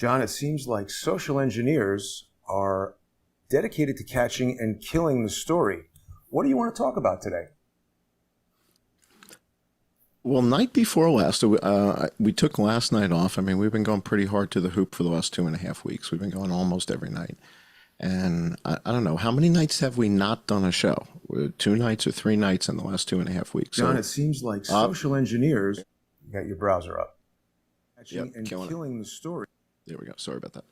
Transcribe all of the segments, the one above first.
John, it seems like social engineers are dedicated to catching and killing the story. What do you want to talk about today? Well, night before last, we took last night off. I mean, we've been going pretty hard to the hoop for the last 2.5 weeks. We've been going almost every night. And I don't know, how many nights have we not done a show? 2 nights or 3 nights in the last 2.5 weeks. John, it seems like social engineers, you got your browser up, catching and killing the story. There we go. Sorry about that.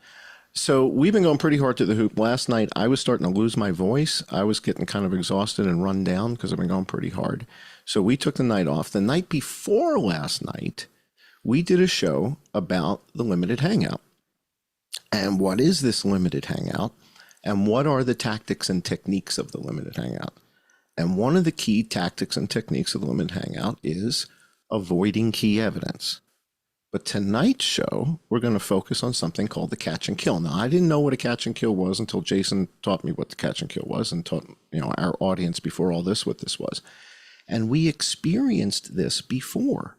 So we've been going pretty hard to the hoop. Last night, I was starting to lose my voice. I was getting kind of exhausted and run down because I've been going pretty hard. So we took the night off. The night before last night, we did a show about the limited hangout. And what is this limited hangout? And what are the tactics and techniques of the limited hangout? And one of the key tactics and techniques of the limited hangout is avoiding key evidence. But tonight's show, we're going to focus on something called the catch and kill. Now, I didn't know what a catch and kill was until Jason taught me what the catch and kill was and taught our audience before all this what this was. And we experienced this before.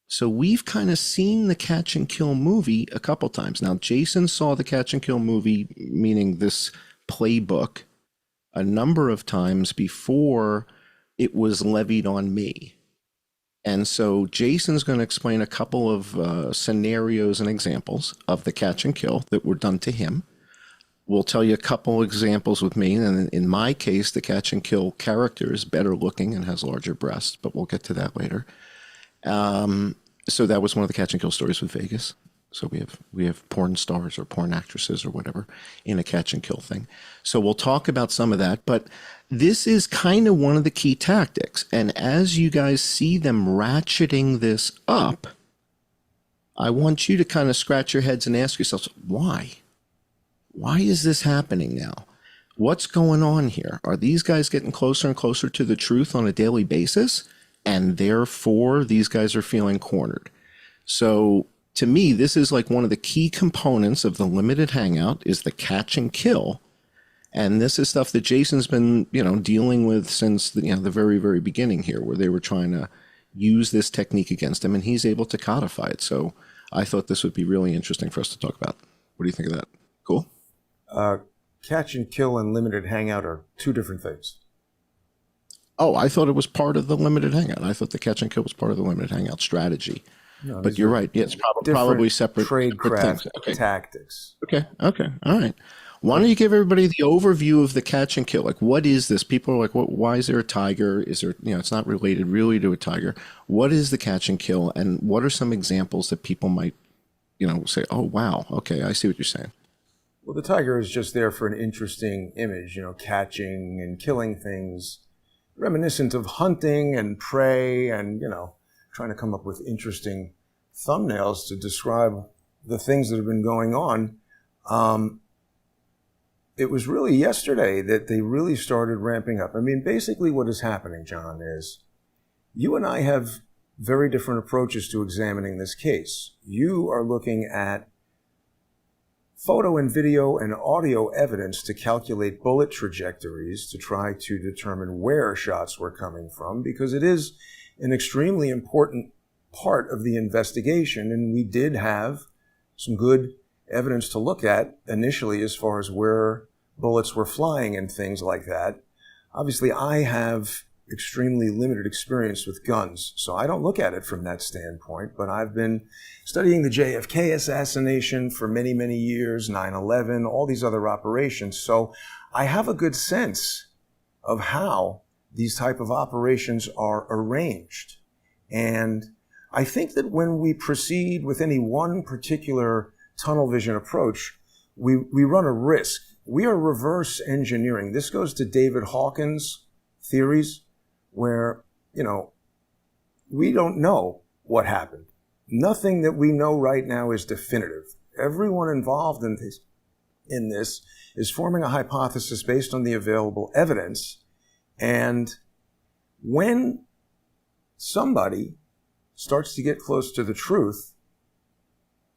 So we've kind of seen the catch and kill movie a couple times. Now, Jason saw the catch and kill movie, meaning this playbook, a number of times before it was levied on me. And so Jason's going to explain a couple of scenarios and examples of the catch and kill that were done to him. We'll tell you a couple examples with me. And in my case, the catch and kill character is better looking and has larger breasts, but we'll get to that later. So that was one of the catch and kill stories with Vegas. So we have porn stars or porn actresses or whatever in a catch and kill thing. So we'll talk about some of that, but this is kind of one of the key tactics. And as you guys see them ratcheting this up, I want you to kind of scratch your heads and ask yourselves, why? Why is this happening now? What's going on here? Are these guys getting closer and closer to the truth on a daily basis? And therefore, these guys are feeling cornered. So to me, this is like one of the key components of the limited hangout is the catch and kill. And this is stuff that Jason's been, dealing with since the very, very beginning here, where they were trying to use this technique against him, and he's able to codify it. So I thought this would be really interesting for us to talk about. What do you think of that? Cool? Catch and kill and limited hangout are 2 different things. Oh, I thought it was part of the limited hangout. I thought the catch and kill was part of the limited hangout strategy. No, but you're right. Yeah, it's probably separate tradecraft things. Tactics. Okay. All right. Why don't you give everybody the overview of the catch and kill? Like, what is this? People are like, why is there a tiger? Is there, it's not related really to a tiger. What is the catch and kill? And what are some examples that people might, say, oh, wow, okay, I see what you're saying. Well, the tiger is just there for an interesting image, catching and killing things, reminiscent of hunting and prey and, trying to come up with interesting thumbnails to describe the things that have been going on. It was really yesterday that they really started ramping up. I mean, basically what is happening, John, is you and I have very different approaches to examining this case. You are looking at photo and video and audio evidence to calculate bullet trajectories to try to determine where shots were coming from, because it is an extremely important part of the investigation, and we did have some good evidence to look at initially as far as where bullets were flying and things like that. Obviously, I have extremely limited experience with guns, so I don't look at it from that standpoint, but I've been studying the JFK assassination for many, many years, 9/11, all these other operations, so I have a good sense of how these type of operations are arranged. And I think that when we proceed with any one particular tunnel vision approach, we run a risk. We are reverse engineering. This goes to David Hawkins' theories, where, we don't know what happened. Nothing that we know right now is definitive. Everyone involved in this is forming a hypothesis based on the available evidence. And when somebody starts to get close to the truth,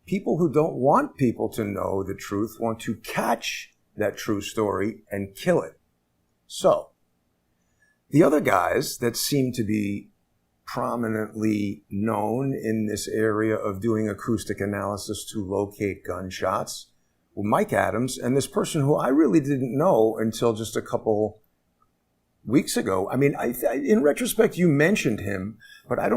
people who don't want people to know the truth want to catch that true story and kill it. So, the other guys that seem to be prominently known in this area of doing acoustic analysis to locate gunshots. Well, Mike Adams, and this person who I really didn't know until just a couple weeks ago. I mean, in retrospect, you mentioned him, but I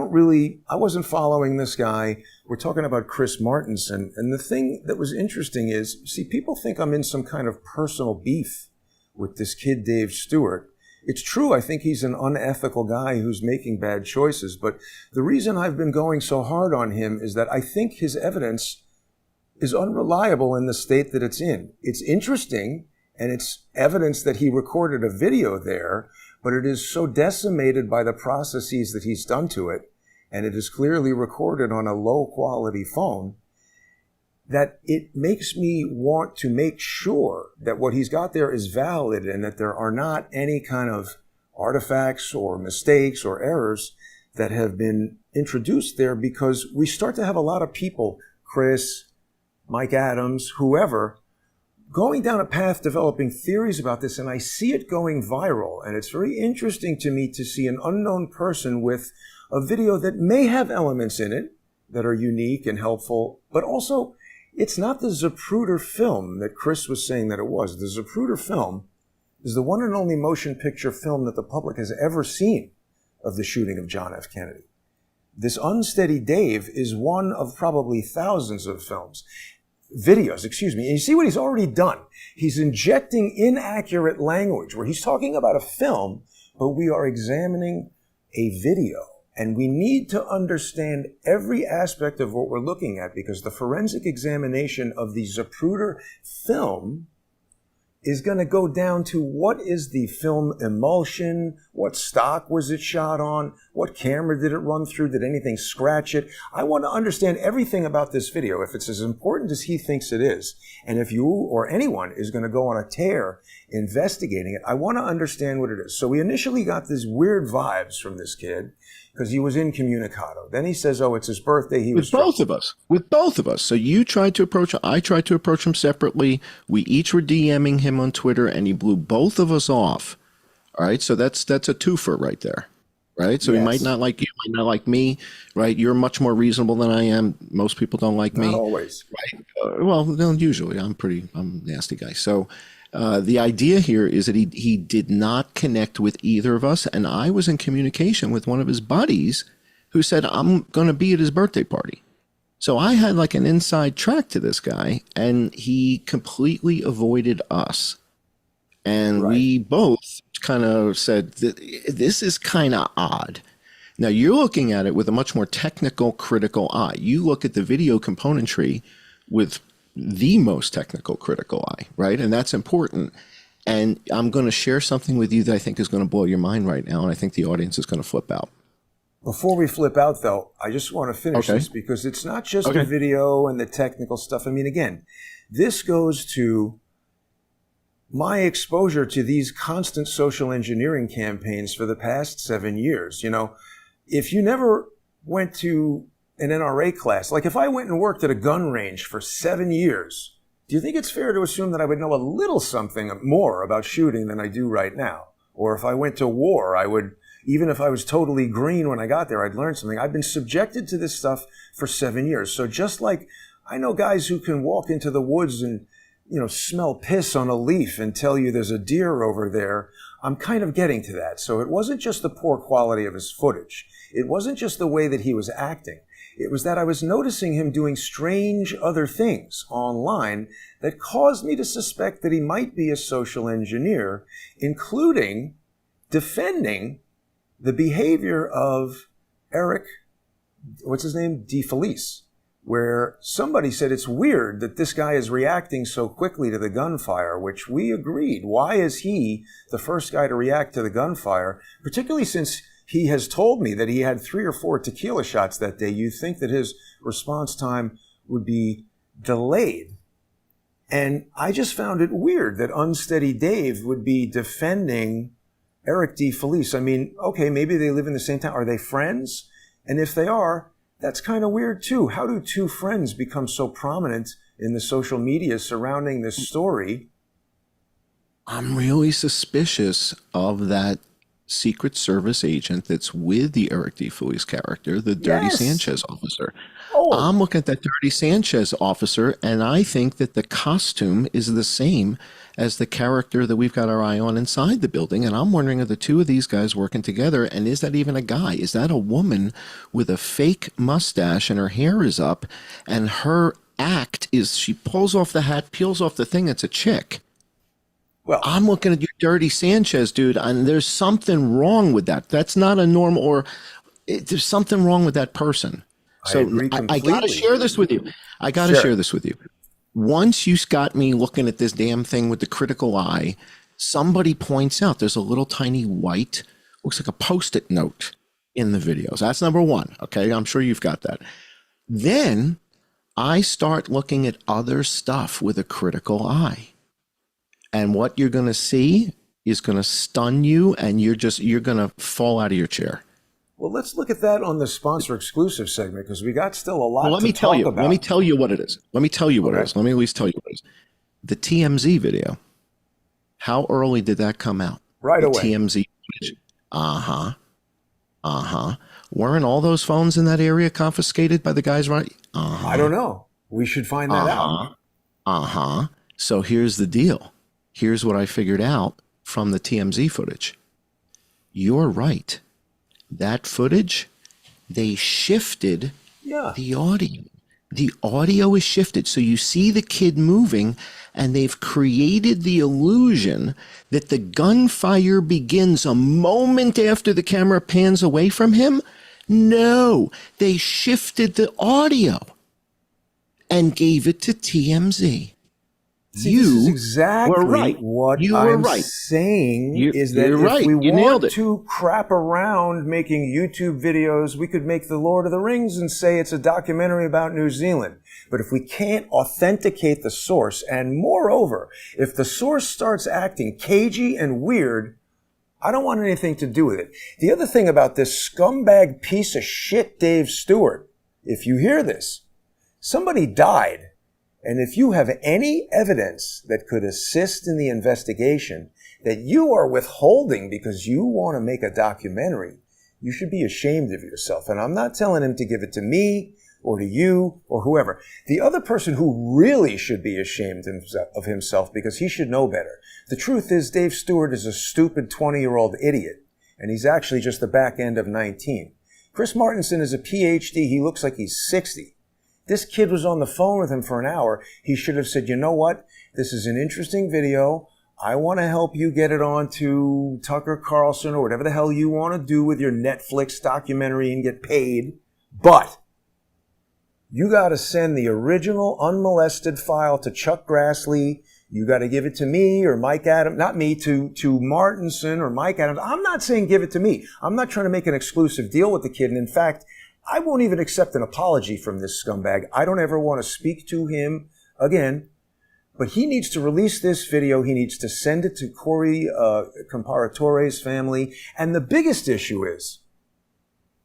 wasn't following this guy. We're talking about Chris Martenson. And the thing that was interesting is, see, people think I'm in some kind of personal beef with this kid, Dave Stewart. It's true, I think he's an unethical guy who's making bad choices. But the reason I've been going so hard on him is that I think his evidence is unreliable in the state that it's in. It's interesting, and it's evidence that he recorded a video there, but it is so decimated by the processes that he's done to it, and it is clearly recorded on a low-quality phone, that it makes me want to make sure that what he's got there is valid and that there are not any kind of artifacts or mistakes or errors that have been introduced there, because we start to have a lot of people, Chris, Mike Adams, whoever, going down a path developing theories about this, and I see it going viral. And it's very interesting to me to see an unknown person with a video that may have elements in it that are unique and helpful, but also it's not the Zapruder film that Chris was saying that it was. The Zapruder film is the one and only motion picture film that the public has ever seen of the shooting of John F. Kennedy. This Unsteady Dave is one of probably thousands of videos, and you see what he's already done. He's injecting inaccurate language where he's talking about a film, but we are examining a video. And we need to understand every aspect of what we're looking at, because the forensic examination of the Zapruder film is going to go down to what is the film emulsion, what stock was it shot on, what camera did it run through, did anything scratch it. I want to understand everything about this video, if it's as important as he thinks it is. And if you or anyone is going to go on a tear investigating it, I want to understand what it is. So we initially got these weird vibes from this kid because he was incommunicado. Then he says, oh, it's his birthday. With both of us. So you tried to approach him. I tried to approach him separately. We each were DMing him on Twitter, and he blew both of us off. All right. So that's a twofer right there. Right. So yes. He might not like you, might not like me. Right. You're much more reasonable than I am. Most people don't like me. Not always. Right. Well, no, usually I'm a nasty guy. So the idea here is that he did not connect with either of us. And I was in communication with one of his buddies who said, I'm going to be at his birthday party. So I had like an inside track to this guy, and he completely avoided us. And right. We both kind of said that this is kind of odd. Now you're looking at it with a much more technical, critical eye. You look at the video componentry with the most technical, critical eye, right? And that's important. And I'm going to share something with you that I think is going to blow your mind right now, and I think the audience is going to flip out. Before we flip out, though, I just want to finish this, because it's not just the video and the technical stuff. I mean, again, this goes to my exposure to these constant social engineering campaigns for the past 7 years. You know, if you never went to an NRA class, like if I went and worked at a gun range for 7 years, do you think it's fair to assume that I would know a little something more about shooting than I do right now? Or if I went to war, I would, even if I was totally green when I got there, I'd learn something. I've been subjected to this stuff for 7 years. So just like I know guys who can walk into the woods and, you know, smell piss on a leaf and tell you there's a deer over there, I'm kind of getting to that. So it wasn't just the poor quality of his footage. It wasn't just the way that he was acting. It was that I was noticing him doing strange other things online that caused me to suspect that he might be a social engineer, including defending the behavior of Eric, what's his name? DeFelice, where somebody said it's weird that this guy is reacting so quickly to the gunfire, which we agreed. Why is he the first guy to react to the gunfire, particularly since he has told me that he had 3 or 4 tequila shots that day? You think that his response time would be delayed. And I just found it weird that Unsteady Dave would be defending Eric DeFelice. I mean, okay, maybe they live in the same town. Are they friends? And if they are, that's kind of weird too. How do two friends become so prominent in the social media surrounding this story? I'm really suspicious of that Secret Service agent that's with the Eric D. Fouet's character, the Dirty Yes. Sanchez officer. Oh, I'm looking at that Dirty Sanchez officer, and I think that the costume is the same as the character that we've got our eye on inside the building. And I'm wondering, are the two of these guys working together? And is that even a guy? Is that a woman with a fake mustache and her hair is up, and her act is she pulls off the hat, peels off the thing, it's a chick. well, I'm looking at your Dirty Sanchez, dude, and there's something wrong with that. That's not a normal, there's something wrong with that person. I agree I got to completely. share this with you. I got to Sure. share this with you. Once you got me looking at this damn thing with the critical eye, somebody points out there's a little tiny white, looks like a Post-it note in the videos. That's number one. Okay. I'm sure you've got that. Then I start looking at other stuff with a critical eye. And what you're going to see is going to stun you, and you're going to fall out of your chair. Well, let's look at that on the sponsor exclusive segment because we got still a lot Well, to talk about. Let me tell you what it is. Let me tell you what it Okay. is. Let me at least tell you what it is. The TMZ video. How early did that come out? Right The away. TMZ footage. Weren't all those phones in that area confiscated by the guys, right? I don't know. We should find that out. So here's the deal. Here's what I figured out from the TMZ footage. You're right. That footage, they shifted Yeah. the audio. The audio is shifted. So you see the kid moving, and they've created the illusion that the gunfire begins a moment after the camera pans away from him. No, they shifted the audio and gave it to TMZ. See, this is exactly were right. what You I'm were right. saying is that You're if right. we You nailed want it. to crap around making YouTube videos, we could make The Lord of the Rings and say it's a documentary about New Zealand. But if we can't authenticate the source, and moreover, if the source starts acting cagey and weird, I don't want anything to do with it. The other thing about this scumbag piece of shit, Dave Stewart, if you hear this, somebody died. And if you have any evidence that could assist in the investigation that you are withholding because you want to make a documentary, you should be ashamed of yourself. And I'm not telling him to give it to me or to you or whoever. The other person who really should be ashamed of himself because he should know better. The truth is Dave Stewart is a stupid 20-year-old idiot, and he's actually just the back end of 19. Chris Martenson is a PhD. He looks like he's 60. This kid was on the phone with him for an hour. He should have said, you know what? This is an interesting video. I want to help you get it on to Tucker Carlson or whatever the hell you want to do with your Netflix documentary and get paid. But you got to send the original unmolested file to Chuck Grassley. You got to give it to me or Mike Adams, not me, to Martinson or Mike Adams. I'm not saying give it to me. I'm not trying to make an exclusive deal with the kid. And in fact, I won't even accept an apology from this scumbag. I don't ever want to speak to him again. But he needs to release this video. He needs to send it to Corey Comparatore's family. And the biggest issue is,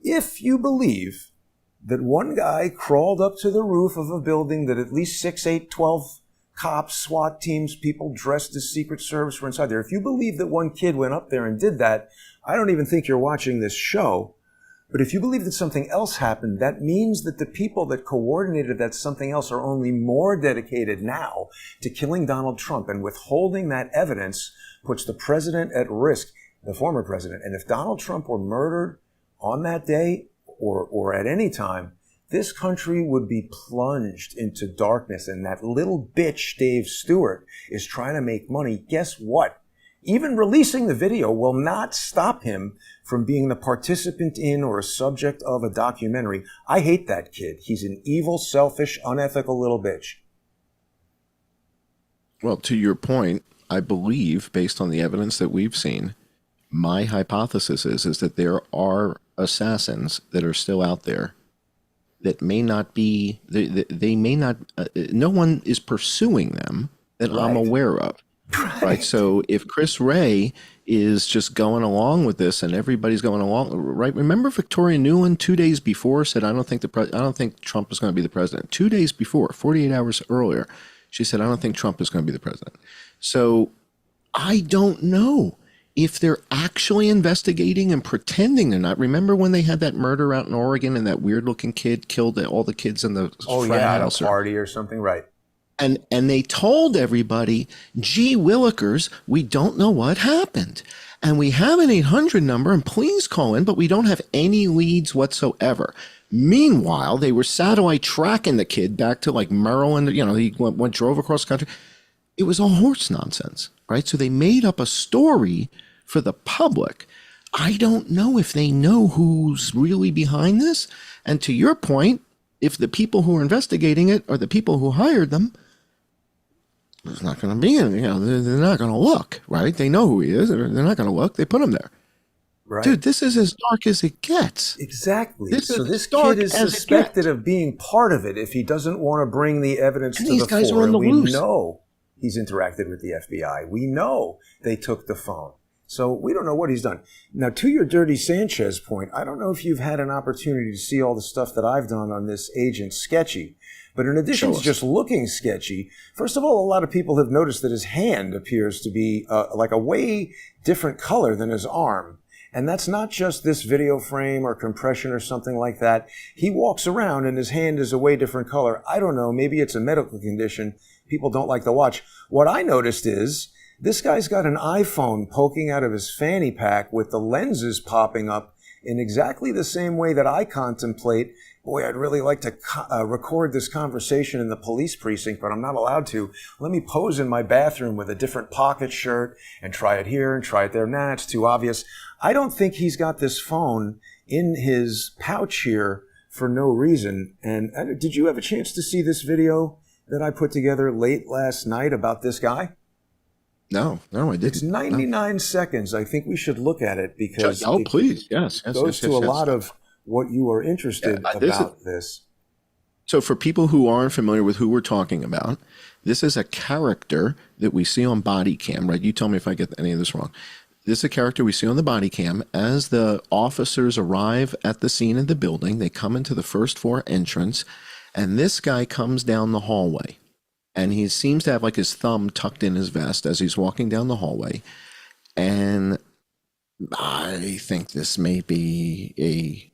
if you believe that one guy crawled up to the roof of a building that at least 6, 8, 12 cops, SWAT teams, people dressed as Secret Service were inside there, if you believe that one kid went up there and did that, I don't even think you're watching this show. But if you believe that something else happened, that means that the people that coordinated that something else are only more dedicated now to killing Donald Trump, and withholding that evidence puts the president at risk, the former president. And if Donald Trump were murdered on that day or at any time, this country would be plunged into darkness. And that little bitch, Dave Stewart, is trying to make money. Guess what? Even releasing the video will not stop him from being the participant in or a subject of a documentary. I hate that kid. He's an evil, selfish, unethical little bitch. Well, to your point, I believe, based on the evidence that we've seen, my hypothesis is that there are assassins that are still out there that may not be, they may not, no one is pursuing them that I'm aware of. Right. So if Chris Wray is just going along with this and everybody's going along, right? Remember Victoria Nuland 2 days before said, I don't think Trump is going to be the president. 2 days before, 48 hours earlier, she said, I don't think Trump is going to be the president. So I don't know if they're actually investigating and pretending they're not. Remember when they had that murder out in Oregon and that weird looking kid killed all the kids in the frat house at a party or something, right? And they told everybody, gee willikers, we don't know what happened. And we have an 800 number and please call in, but we don't have any leads whatsoever. Meanwhile, they were satellite tracking the kid back to like Maryland. You know, he drove across the country. It was all horse nonsense, right? So they made up a story for the public. I don't know if they know who's really behind this. And to your point, if the people who are investigating it are the people who hired them, there's not going to be any, they're not going to look, right? They know who he is. They're not going to look. They put him there. Right. Dude, this is as dark as it gets. Exactly. So this kid is suspected of being part of it if he doesn't want to bring the evidence to the fore. And we know he's interacted with the FBI. We know they took the phone. So we don't know what he's done. Now, to your Dirty Sanchez point, I don't know if you've had an opportunity to see all the stuff that I've done on this agent Sketchy. But in addition to just looking sketchy, first of all, a lot of people have noticed that his hand appears to be like a way different color than his arm. And that's not just this video frame or compression or something like that. He walks around and his hand is a way different color. I don't know. Maybe it's a medical condition people don't like to watch. What I noticed is this guy's got an iPhone poking out of his fanny pack with the lenses popping up in exactly the same way that I contemplate. Boy, I'd really like to record this conversation in the police precinct, but I'm not allowed to. Let me pose in my bathroom with a different pocket shirt and try it here and try it there. Nah, it's too obvious. I don't think he's got this phone in his pouch here for no reason. And did you have a chance to see this video that I put together late last night about this guy? No, I didn't. It's 99 seconds. I think we should look at it because please. Yes. It goes to a lot of what you are interested about this. So for people who aren't familiar with who we're talking about, this is a character that we see on body cam, right? You tell me if I get any of this wrong. This is a character we see on the body cam. As the officers arrive at the scene of the building, they come into the first floor entrance, and this guy comes down the hallway. And he seems to have like his thumb tucked in his vest as he's walking down the hallway. And I think this may be a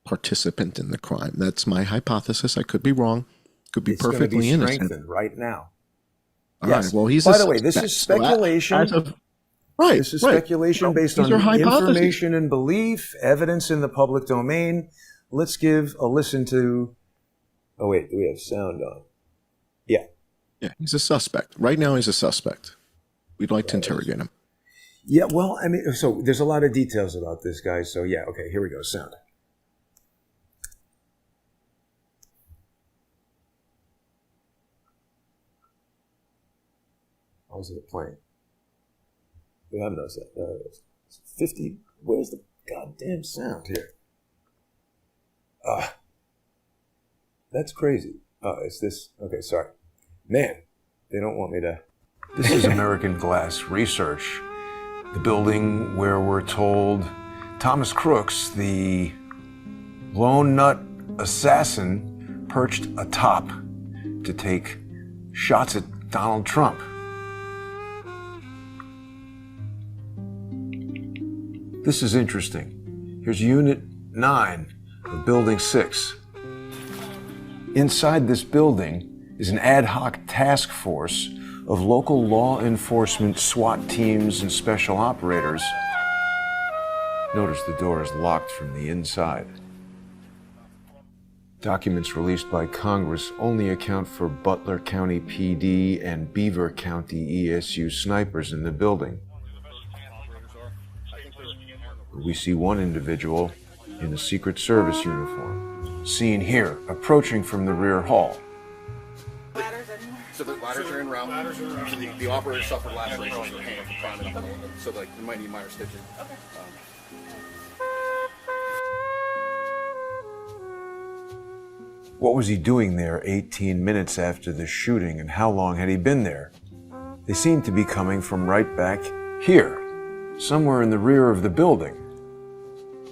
participant in the crime. That's my hypothesis. I could be wrong. Could be perfectly innocent. It's going to be strengthened right now. All right. Well, he's by the way, this is speculation. This is speculation based on information and belief, evidence in the public domain. Let's give a listen to. Oh wait, do we have sound on? Yeah, he's a suspect. Right now, he's a suspect. We'd like to interrogate him. Yeah, well, I mean, so there's a lot of details about this guy. So yeah, okay, here we go. Sound. How's it playing? We have no sound. There it is. 50. Where's the goddamn sound here? That's crazy. It's this. Okay, sorry. Man, they don't want me to. This is American Glass Research, the building where we're told Thomas Crooks, the lone nut assassin, perched atop to take shots at Donald Trump. This is interesting. Here's Unit 9 of Building 6. Inside this building is an ad hoc task force of local law enforcement, SWAT teams, and special operators. Notice the door is locked from the inside. Documents released by Congress only account for Butler County PD and Beaver County ESU snipers in the building. We see one individual in a Secret Service uniform, seen here, approaching from the rear hall. So the ladders are in route. Usually the operator suffered lacerations or hand from climbing up on them. So like you might need minor stitching. Okay. What was he doing there 18 minutes after the shooting, and how long had he been there? They seem to be coming from right back here, somewhere in the rear of the building.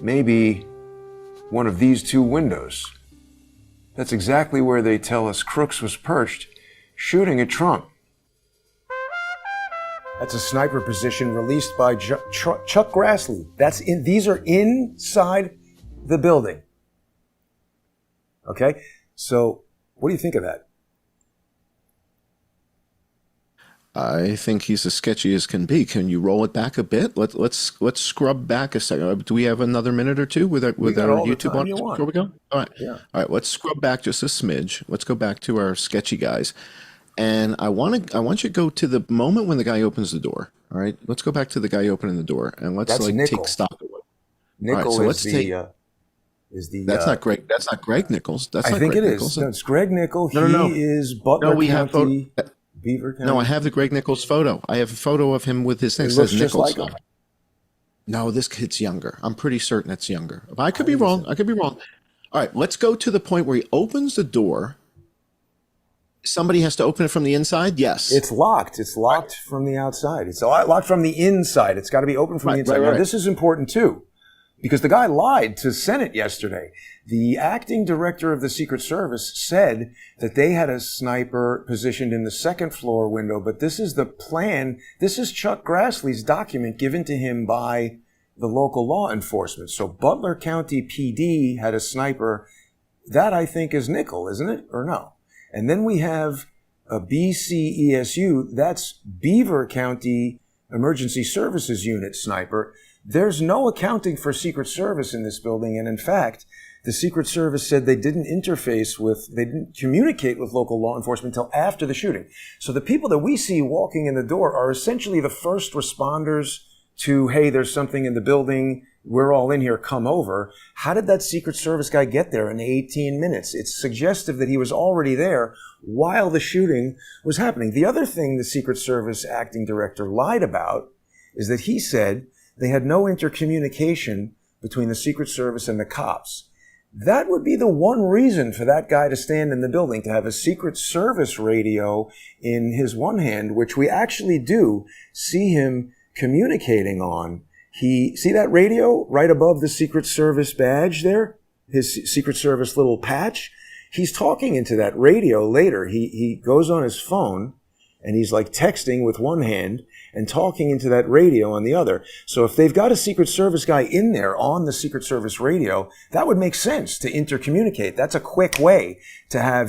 Maybe one of these two windows. That's exactly where they tell us Crooks was perched, shooting at Trump. That's a sniper position released by Chuck Grassley. These are inside the building. Okay? So, what do you think of that? I think he's as sketchy as can be. Can you roll it back a bit? Let's scrub back a second. Do we have another minute or two with our YouTube audience before we go? All right. Yeah. All right. Let's scrub back just a smidge. Let's go back to our sketchy guys, and I want you to go to the moment when the guy opens the door. All right. Let's go back to the guy opening the door, and let's take stock of it. Nickel so is the. That's not Greg. That's not Greg Nichols. That's I not think Greg it Nichols. is. No, it's Greg Nickel. No. He is Butler County. Beaver County? No, I have the Greg Nichols photo. I have a photo of him with his thing. It looks just Nichols. like him. No, this kid's younger. I'm pretty certain it's younger. But I could be wrong. I could be wrong. All right, let's go to the point where he opens the door. Somebody has to open it from the inside? Yes. It's locked. It's locked from the outside. It's locked from the inside. It's got to be open from the inside. Now, this is important, too, because the guy lied to Senate yesterday. The acting director of the Secret Service said that they had a sniper positioned in the second floor window, but this is the plan. This is Chuck Grassley's document given to him by the local law enforcement. So Butler County PD had a sniper. That, I think, is Nickel, isn't it? Or no? And then we have a BCESU. That's Beaver County Emergency Services Unit sniper. There's no accounting for Secret Service in this building. And in fact, the Secret Service said they didn't communicate with local law enforcement until after the shooting. So the people that we see walking in the door are essentially the first responders to, hey, there's something in the building. We're all in here. Come over. How did that Secret Service guy get there in 18 minutes? It's suggestive that he was already there while the shooting was happening. The other thing the Secret Service acting director lied about is that he said they had no intercommunication between the Secret Service and the cops. That would be the one reason for that guy to stand in the building, to have a Secret Service radio in his one hand, which we actually do see him communicating on. See that radio right above the Secret Service badge there? His Secret Service little patch? He's talking into that radio later. He goes on his phone and he's like texting with one hand and talking into that radio on the other. So if they've got a Secret Service guy in there on the Secret Service radio, that would make sense to intercommunicate. That's a quick way to have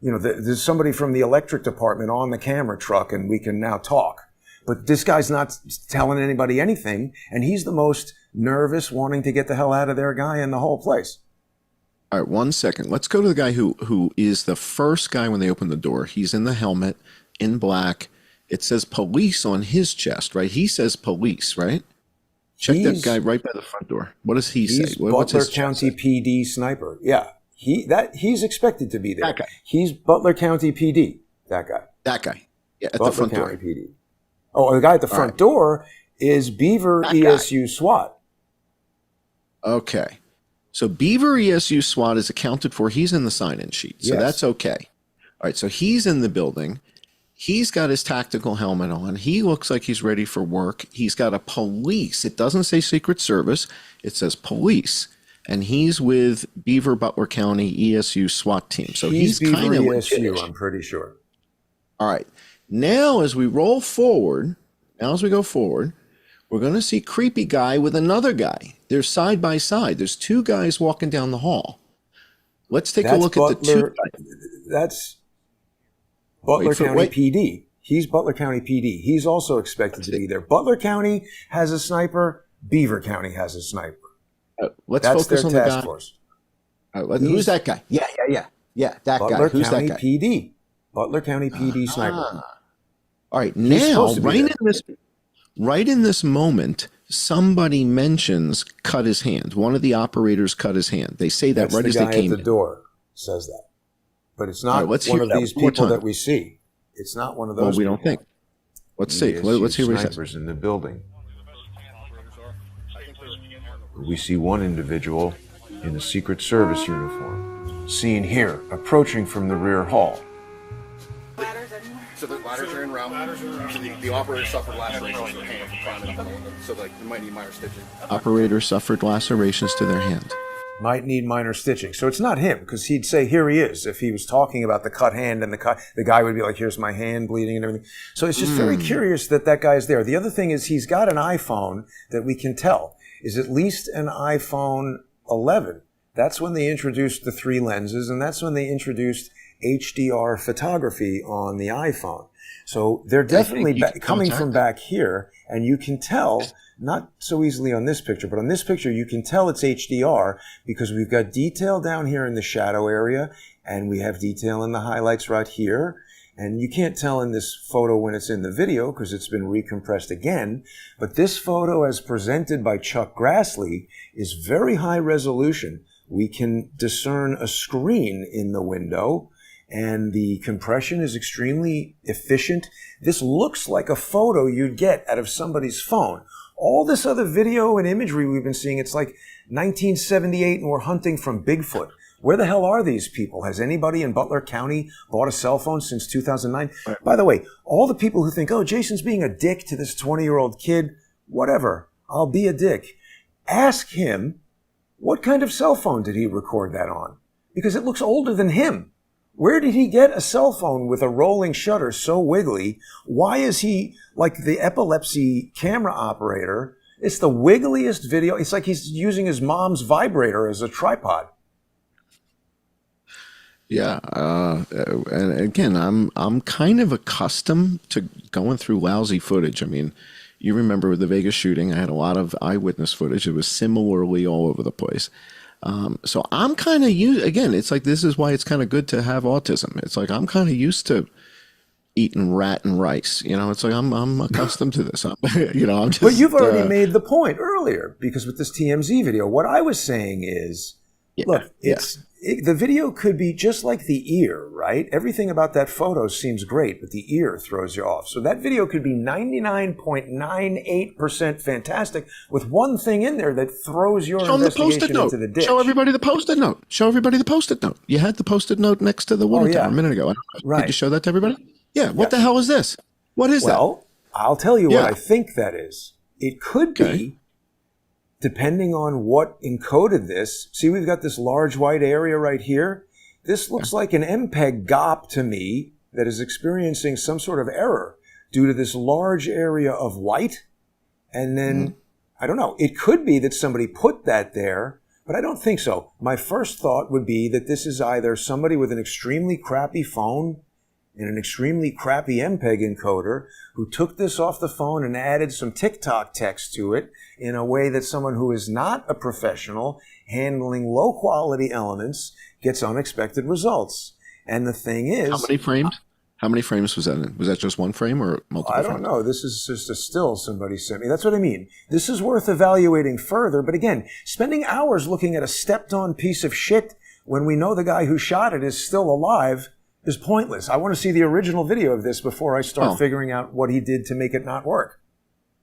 there's somebody from the electric department on the camera truck and we can now talk. But this guy's not telling anybody anything, and he's the most nervous, wanting to get the hell out of there guy in the whole place. All right, 1 second. Let's go to the guy who is the first guy when they open the door. He's in the helmet, in black. It says police on his chest, right? He says police, right? Check that guy right by the front door. What does he say? What's Butler County PD sniper. Yeah, he's expected to be there. That guy. He's Butler County PD. That guy. That guy. Yeah, at Butler the front County door. PD. Oh, the guy at the front door is Beaver ESU SWAT. Okay. So Beaver ESU SWAT is accounted for. He's in the sign-in sheet. So that's okay. All right. So he's in the building. He's got his tactical helmet on. He looks like he's ready for work. He's got a police. It doesn't say Secret Service. It says police. And he's with Beaver Butler County ESU SWAT team. So he's kind of ESU, I'm pretty sure. All right. Now, as we go forward, we're going to see creepy guy with another guy. They're side by side. There's two guys walking down the hall. Let's take a look at the two guys. That's Butler County PD. He's Butler County PD. He's also expected to be there. Butler County has a sniper. Beaver County has a sniper. Let's That's focus their on the task guy. force. Who's that guy? Yeah, that Butler guy. Who's County that guy? PD. Butler County PD sniper. All right, now, right in this moment, somebody mentions cut his hand. One of the operators cut his hand. They say that right as they came in. The guy at the door says that. But it's not one of these people that we see. It's not one of those people. We don't think. Let's see. Let's hear what he says. In the building. We see one individual in a Secret Service uniform, seen here, approaching from the rear hall. So the ladders are in route. So the operator suffered lacerations to their hand from climbing up. So like they might need minor stitching. Operator suffered lacerations to their hand. might need minor stitching. So it's not him, because he'd say, here he is. If he was talking about the cut hand and the guy would be like, here's my hand bleeding and everything. So it's just very curious that that guy's there. The other thing is he's got an iPhone that we can tell is at least an iPhone 11. That's when they introduced the 3 lenses, and that's when they introduced HDR photography on the iPhone. So they're definitely coming from back here, and you can tell, not so easily on this picture, but on this picture you can tell it's HDR because we've got detail down here in the shadow area, and we have detail in the highlights right here. And you can't tell in this photo when it's in the video because it's been recompressed again. But this photo as presented by Chuck Grassley is very high resolution. We can discern a screen in the window, and the compression is extremely efficient. This looks like a photo you'd get out of somebody's phone. All this other video and imagery we've been seeing, it's like 1978 and we're hunting from Bigfoot. Where the hell are these people? Has anybody in Butler County bought a cell phone since 2009? Right. By the way, all the people who think, oh, Jason's being a dick to this 20-year-old kid, whatever, I'll be a dick. Ask him, what kind of cell phone did he record that on? Because it looks older than him. Where did he get a cell phone with a rolling shutter so wiggly? Why is he like the epilepsy camera operator? It's the wiggliest video. It's like he's using his mom's vibrator as a tripod. Yeah, and again, I'm kind of accustomed to going through lousy footage. I mean, you remember with the Vegas shooting, I had a lot of eyewitness footage. It was similarly all over the place. So I'm kind of used, again, it's like, this is why it's kind of good to have autism. It's like, I'm kind of used to eating rat and rice. You know, it's like, I'm accustomed to this. I'm just. But you've already made the point earlier, because with this TMZ video, what I was saying is, the video could be just like the ear, right? Everything about that photo seems great, but the ear throws you off. So that video could be 99.98% fantastic with one thing in there that throws your investigation into the ditch. Show everybody the Post-it note. Show everybody the Post-it note. You had the Post-it note next to the water tower a minute ago. Right. Did you show that to everybody? Yeah. What the hell is this? What is that? Well, I'll tell you what I think that is. It could be, depending on what encoded this. See, we've got this large white area right here. This looks like an MPEG GOP to me that is experiencing some sort of error due to this large area of white. And then, I don't know, it could be that somebody put that there, but I don't think so. My first thought would be that this is either somebody with an extremely crappy phone and an extremely crappy MPEG encoder who took this off the phone and added some TikTok text to it in a way that someone who is not a professional handling low quality elements gets unexpected results. And the thing is, how many frames? How many frames was that in? Was that just one frame or multiple frames? I don't know. This is just a still somebody sent me. That's what I mean. This is worth evaluating further. But again, spending hours looking at a stepped on piece of shit when we know the guy who shot it is still alive is pointless. I want to see the original video of this before I start figuring out what he did to make it not work.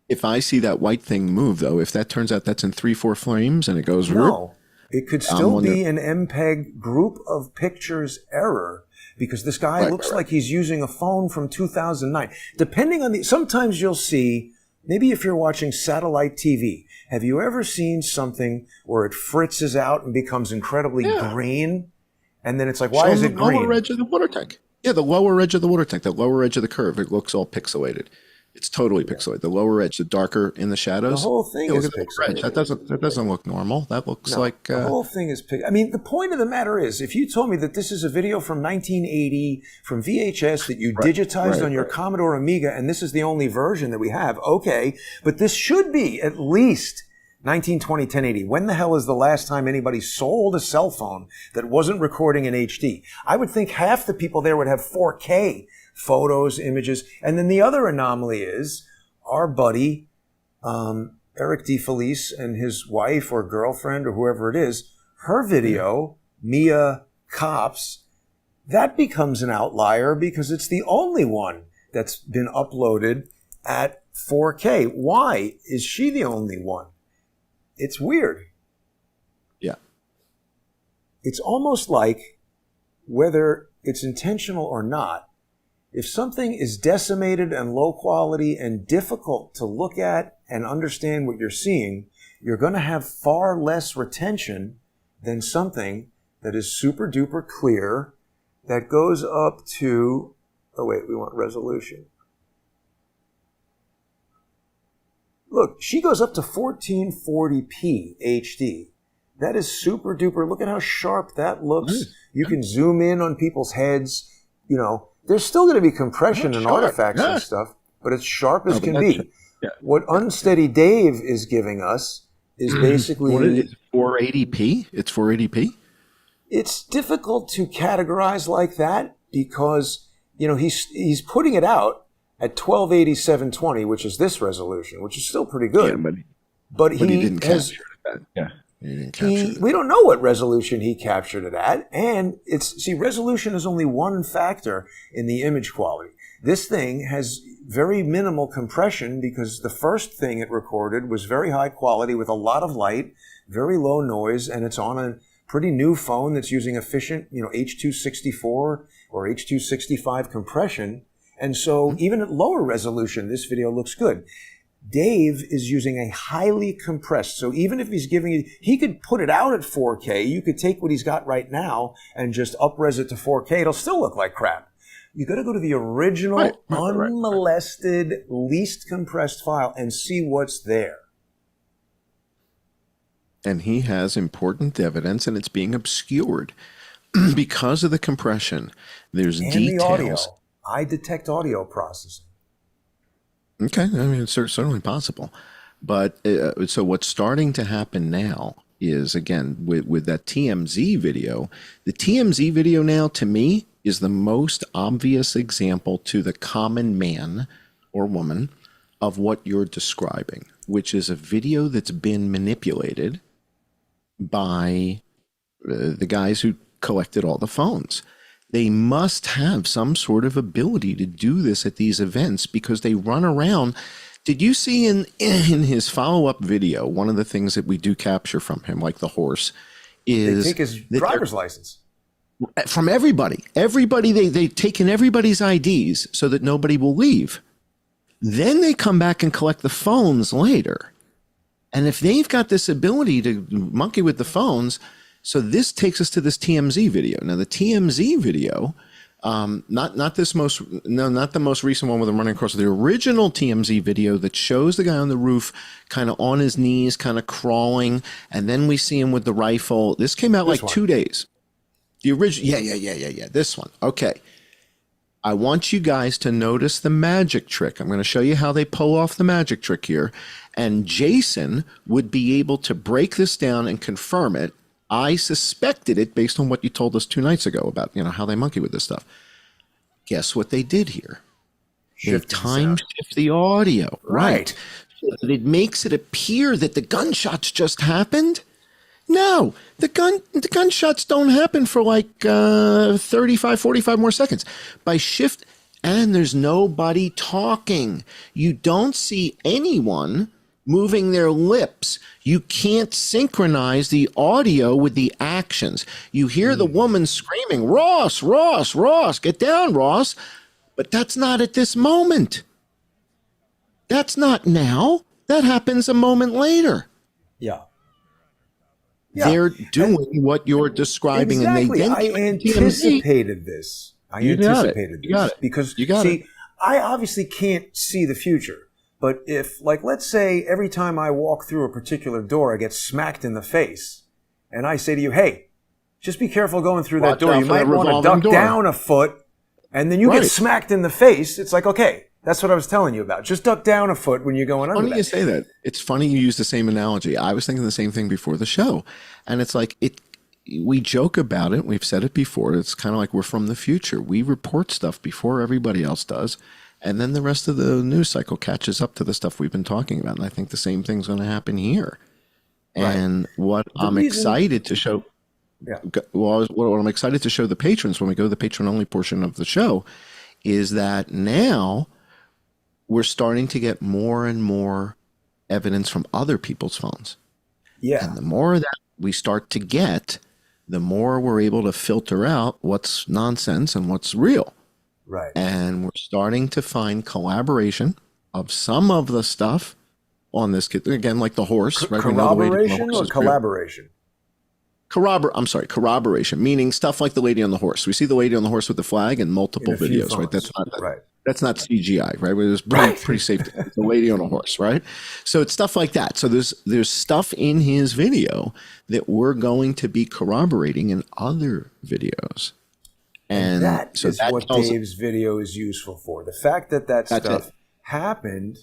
If I see that white thing move, though, if that turns out that's in 3-4 frames and it goes... No, it could still be an MPEG group of pictures error because this guy looks like he's using a phone from 2009. Depending on sometimes you'll see, maybe if you're watching satellite TV, have you ever seen something where it fritzes out and becomes incredibly green? And then it's like, why is it green? The lower edge of the water tank. Yeah, the lower edge of the water tank, the lower edge of the curve. It looks all pixelated. It's totally pixelated. The lower edge, the darker in the shadows. The whole thing is pixelated. That doesn't look normal. That looks like... the whole thing is pixelated. I mean, the point of the matter is, if you told me that this is a video from 1980 from VHS that you digitized on your Commodore Amiga and this is the only version that we have, okay, but this should be at least 1920, 1080. When the hell is the last time anybody sold a cell phone that wasn't recording in HD? I would think half the people there would have 4K photos, images. And then the other anomaly is our buddy, Eric DeFelice and his wife or girlfriend or whoever it is, her video, Mia Cops, that becomes an outlier because it's the only one that's been uploaded at 4K. Why is she the only one? It's weird. Yeah. It's almost like, whether it's intentional or not, if something is decimated and low quality and difficult to look at and understand what you're seeing, you're going to have far less retention than something that is super duper clear that goes up to, oh wait, we want resolution. Look, she goes up to 1440p HD. That is super duper. Look at how sharp that looks. You can zoom in on people's heads. You know, there's still going to be compression and artifacts and stuff, but it's sharp as can be. What Unsteady Dave is giving us is basically... What is it? 480p? It's 480p? It's difficult to categorize like that because, you know, he's putting it out at 1280 720, which is this resolution, which is still pretty good. Yeah, but he didn't capture it. Yeah. He didn't capture it. We don't know what resolution he captured it at. And resolution is only one factor in the image quality. This thing has very minimal compression because the first thing it recorded was very high quality with a lot of light, very low noise, and it's on a pretty new phone that's using efficient, you know, H.264 or H.265 compression. And so even at lower resolution, this video looks good. Dave is using a highly compressed. So even if he's giving you, he could put it out at 4K. You could take what he's got right now and just up-res it to 4K. It'll still look like crap. You got to go to the original, unmolested, least compressed file and see what's there. And he has important evidence, and it's being obscured because of the compression. There's and details. The audio. I detect audio processing. Okay, I mean, it's certainly possible. But so what's starting to happen now is, again, with that TMZ video, the TMZ video now, to me, is the most obvious example to the common man or woman of what you're describing, which is a video that's been manipulated by the guys who collected all the phones. They must have some sort of ability to do this at these events because they run around. Did you see in his follow-up video, one of the things that we do capture from him, like the horse, is... They take his driver's license. From everybody. They've taken everybody's IDs so that nobody will leave. Then they come back and collect the phones later. And if they've got this ability to monkey with the phones... So this takes us to this TMZ video. Now the TMZ video, not the most recent one with him running across, the original TMZ video that shows the guy on the roof kind of on his knees, kind of crawling, and then we see him with the rifle. This came out like 2 days. The original, yeah. This one. Okay. I want you guys to notice the magic trick. I'm going to show you how they pull off the magic trick here. And Jason would be able to break this down and confirm it. I suspected it based on what you told us 2 nights ago about, you know, how they monkey with this stuff. Guess what they did here? They time shift the audio. Right. So it makes it appear that the gunshots just happened. No, the gunshots don't happen for like 35, 45 more seconds. By shift, and there's nobody talking. You don't see anyone moving their lips. You can't synchronize the audio with the actions. You hear the woman screaming, Ross, Ross, Ross, get down, Ross. But that's not at this moment. That's not now. That happens a moment later. Yeah. They're doing what you're describing. Exactly. And I anticipated this. Because, I obviously can't see the future. But if, like, let's say every time I walk through a particular door, I get smacked in the face, and I say to you, hey, just be careful going through that door. You might want to duck down a foot, and then you get smacked in the face. It's like, okay, that's what I was telling you about. Just duck down a foot when you're going under that. Funny you say that. It's funny you use the same analogy. I was thinking the same thing before the show. And it's like, we joke about it. We've said it before. It's kind of like we're from the future. We report stuff before everybody else does. And then the rest of the news cycle catches up to the stuff we've been talking about. And I think the same thing's going to happen here. And what I'm excited to show, what I'm excited to show the patrons when we go to the patron-only portion of the show is that now we're starting to get more and more evidence from other people's phones. Yeah. And the more that we start to get, the more we're able to filter out what's nonsense and what's real. Right. And we're starting to find collaboration of some of the stuff on this kit. Again, like the horse. Right? Corroboration or collaboration? Corroboration, meaning stuff like the lady on the horse. We see the lady on the horse with the flag in multiple In a few videos, right? phones. Right. That's not CGI, right? It was pretty safe. It's a lady on a horse, right? So it's stuff like that. So there's stuff in his video that we're going to be corroborating in other videos. And that so is that what Dave's video is useful for. The fact that stuff happened,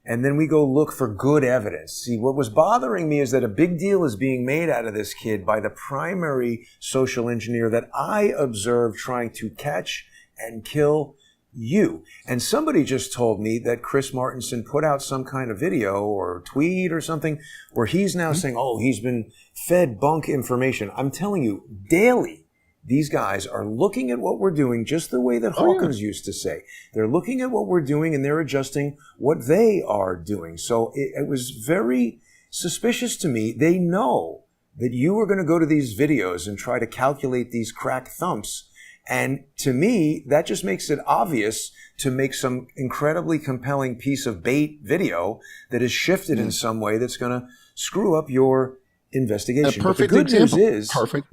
and then we go look for good evidence. See, what was bothering me is that a big deal is being made out of this kid by the primary social engineer that I observed trying to catch and kill you. And somebody just told me that Chris Martenson put out some kind of video or tweet or something where he's now saying, oh, he's been fed bunk information. I'm telling you, daily, these guys are looking at what we're doing just the way that Hawkins used to say. They're looking at what we're doing and they're adjusting what they are doing. So it was very suspicious to me. They know that you are going to go to these videos and try to calculate these crack thumps. And to me, that just makes it obvious to make some incredibly compelling piece of bait video that is shifted in some way that's going to screw up your investigation. A perfect but the good example. news is... Perfect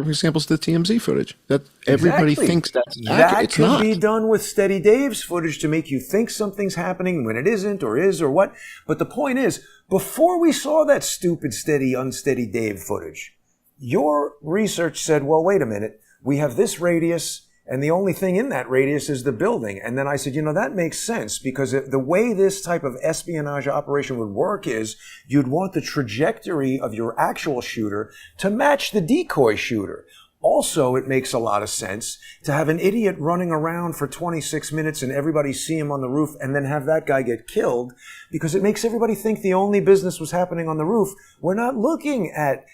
examples of the TMZ footage. That everybody thinks that's accurate. That it's could not. be done with Steady Dave's footage to make you think something's happening when it isn't or is or what. But the point is, before we saw that stupid Unsteady Dave footage, your research said, well, wait a minute. We have this radius, and the only thing in that radius is the building. And then I said, that makes sense, because the way this type of espionage operation would work is you'd want the trajectory of your actual shooter to match the decoy shooter. Also, it makes a lot of sense to have an idiot running around for 26 minutes and everybody see him on the roof and then have that guy get killed, because it makes everybody think the only business was happening on the roof. We're not looking at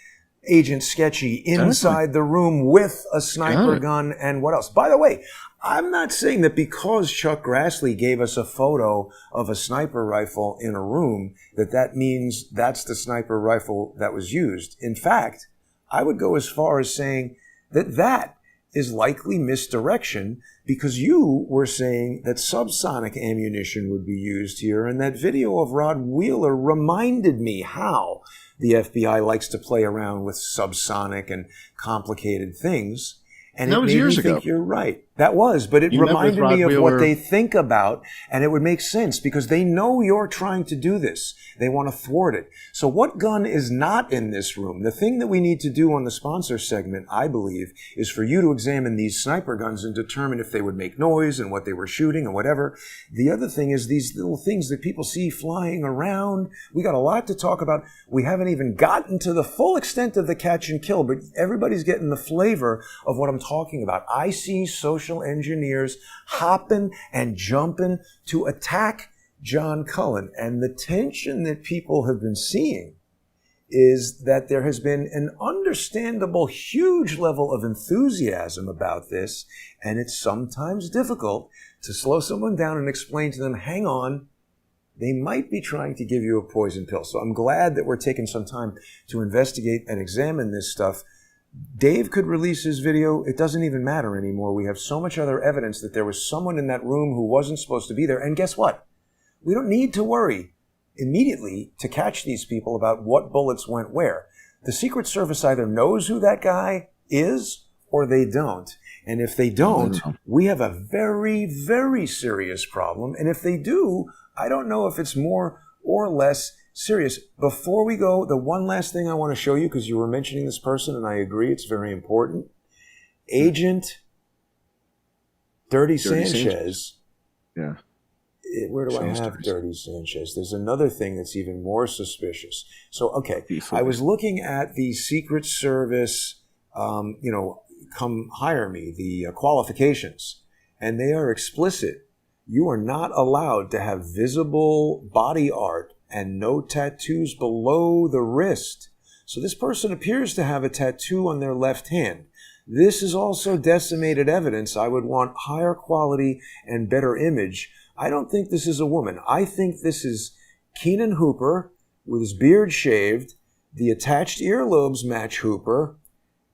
Agent Sketchy inside the room with a sniper gun and what else. By the way, I'm not saying that because Chuck Grassley gave us a photo of a sniper rifle in a room that means that's the sniper rifle that was used. In fact, I would go as far as saying that is likely misdirection, because you were saying that subsonic ammunition would be used here, and that video of Rod Wheeler reminded me how the FBI likes to play around with subsonic and complicated things. And that was years ago. Think you're right. That was, but it reminded me of what they think about, and it would make sense because they know you're trying to do this. They want to thwart it. So what gun is not in this room? The thing that we need to do on the sponsor segment, I believe, is for you to examine these sniper guns and determine if they would make noise and what they were shooting and whatever. The other thing is these little things that people see flying around. We got a lot to talk about. We haven't even gotten to the full extent of the catch and kill, but everybody's getting the flavor of what I'm talking about. I see social engineers hopping and jumping to attack John Cullen. And the tension that people have been seeing is that there has been an understandable huge level of enthusiasm about this. And it's sometimes difficult to slow someone down and explain to them, hang on, they might be trying to give you a poison pill. So I'm glad that we're taking some time to investigate and examine this stuff. Dave could release his video. It doesn't even matter anymore. We have so much other evidence that there was someone in that room who wasn't supposed to be there. And guess what? We don't need to worry immediately to catch these people about what bullets went where. The Secret Service either knows who that guy is or they don't. And if they don't, we have a very, very serious problem. And if they do, I don't know if it's more or less serious. Before we go, the one last thing I want to show you, because you were mentioning this person, and I agree, it's very important. Agent Dirty Sanchez. Yeah. Where do I have Dirty Sanchez? There's another thing that's even more suspicious. So, okay, I was looking at the Secret Service, come hire me, the qualifications, and they are explicit. You are not allowed to have visible body art and no tattoos below the wrist. So this person appears to have a tattoo on their left hand. This is also decimated evidence. I would want higher quality and better image. I don't think this is a woman. I think this is Keenan Hooper with his beard shaved. The attached earlobes match Hooper.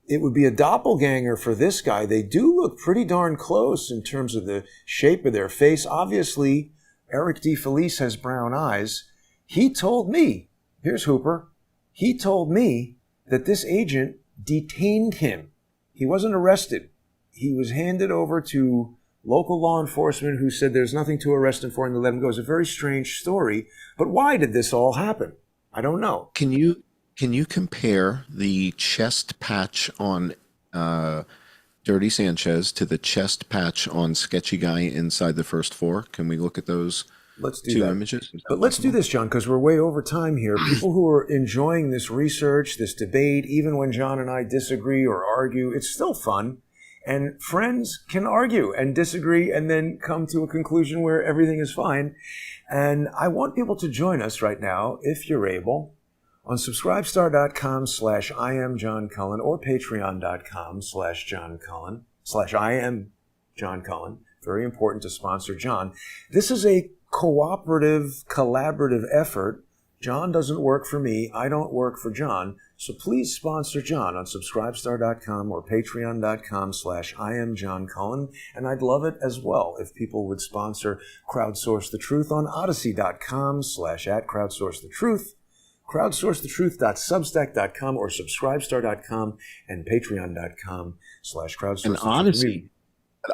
It would be a doppelganger for this guy. They do look pretty darn close in terms of the shape of their face. Obviously, Eric DeFelice has brown eyes. He told me, here's Hooper, he told me that this agent detained him. He wasn't arrested. He was handed over to local law enforcement who said there's nothing to arrest him for and to let him go. It's a very strange story. But why did this all happen? I don't know. Can you compare the chest patch on Dirty Sanchez to the chest patch on Sketchy Guy inside the first floor? Can we look at those Let's do two that. images? But let's do this, John, because we're way over time here. People who are enjoying this research, this debate, even when John and I disagree or argue, it's still fun. And friends can argue and disagree and then come to a conclusion where everything is fine. And I want people to join us right now, if you're able, on subscribestar.com/IamJohnCullen or patreon.com/JohnCullen/IamJohnCullen. Very important to sponsor John. This is a cooperative, collaborative effort. John doesn't work for me. I don't work for John. So please sponsor John on subscribestar.com or patreon.com/IamJohnCullen. And I'd love it as well if people would sponsor Crowdsource the Truth on odyssey.com/@CrowdsourceTheTruth, crowdsourcethetruth.substack.com or subscribestar.com and patreon.com/crowdsource. And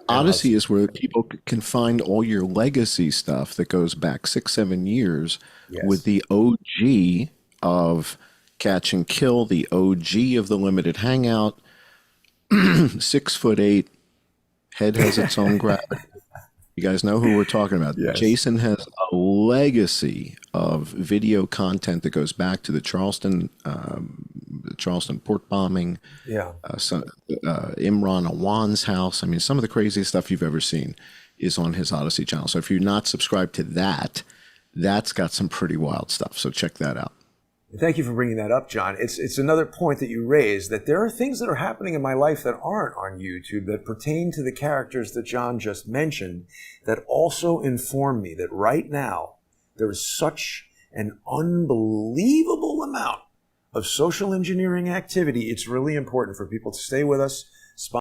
Odyssey is where people can find all your legacy stuff that goes back 6-7 years with the OG of Catch and Kill, the OG of the Limited Hangout, 6'8", head has its own gravity. You guys know who we're talking about. Yes. Jason has a legacy of video content that goes back to the Charleston port bombing, Imran Awan's house. I mean, some of the craziest stuff you've ever seen is on his Odyssey channel. So if you're not subscribed to that, that's got some pretty wild stuff. So check that out. Thank you for bringing that up, John. It's another point that you raised, that there are things that are happening in my life that aren't on YouTube that pertain to the characters that John just mentioned that also inform me that right now there is such an unbelievable amount of social engineering activity. It's really important for people to stay with us